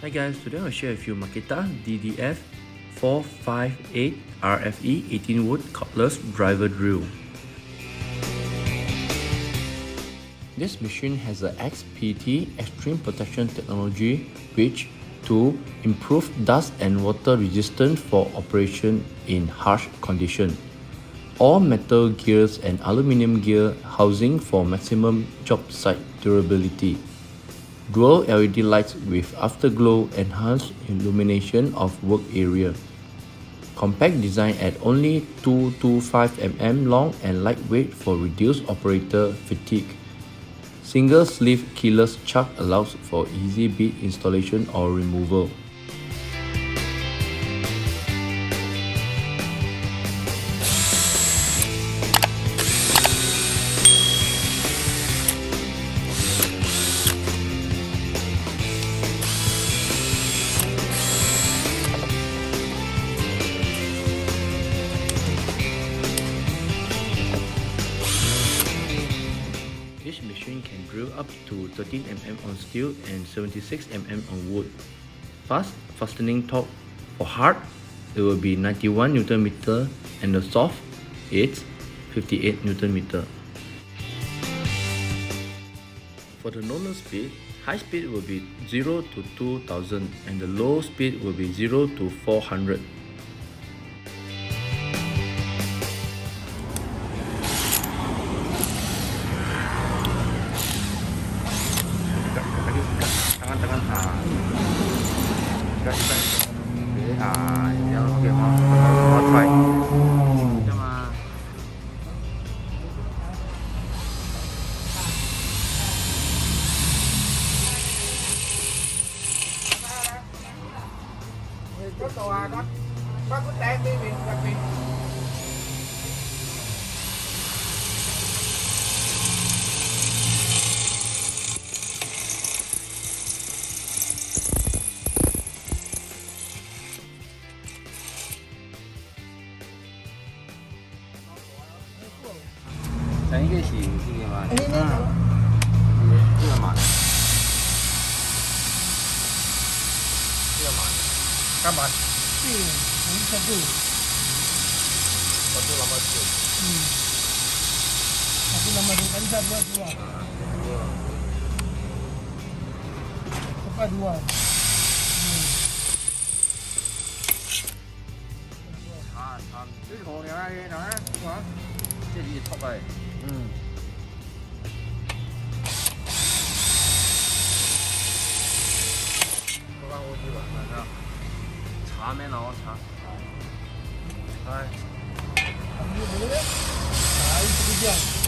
Hi guys, today I'll share with you Makita DDF458RFE 18 wood cordless driver drill. This machine has a XPT extreme protection technology which to improve dust and water resistance for operation in harsh conditions. All metal gears and aluminum gear housing for maximum job site durability. Dual LED lights with afterglow enhance illumination of work area. Compact design at only 225 mm long and lightweight for reduced operator fatigue. Single sleeve keyless chuck allows for easy bit installation or removal. Each machine can drill up to 13 mm on steel and 76 mm on wood. Fast fastening torque for hard, it will be 91 Nm and the soft, it's 58 Nm. For the normal speed, high speed will be 0 to 2000 and the low speed will be 0 to 400. Có tòa có cái tem đi mình đặc biệt. Cái gì mà cái là mà Kapan? Ini satu. Satu lama tu. Satu lama tu kan dua. Apa dua? cái hồ này ai nè, cái gì thọc này.茶没拿茶。Ini boleh? Ah, itu dia.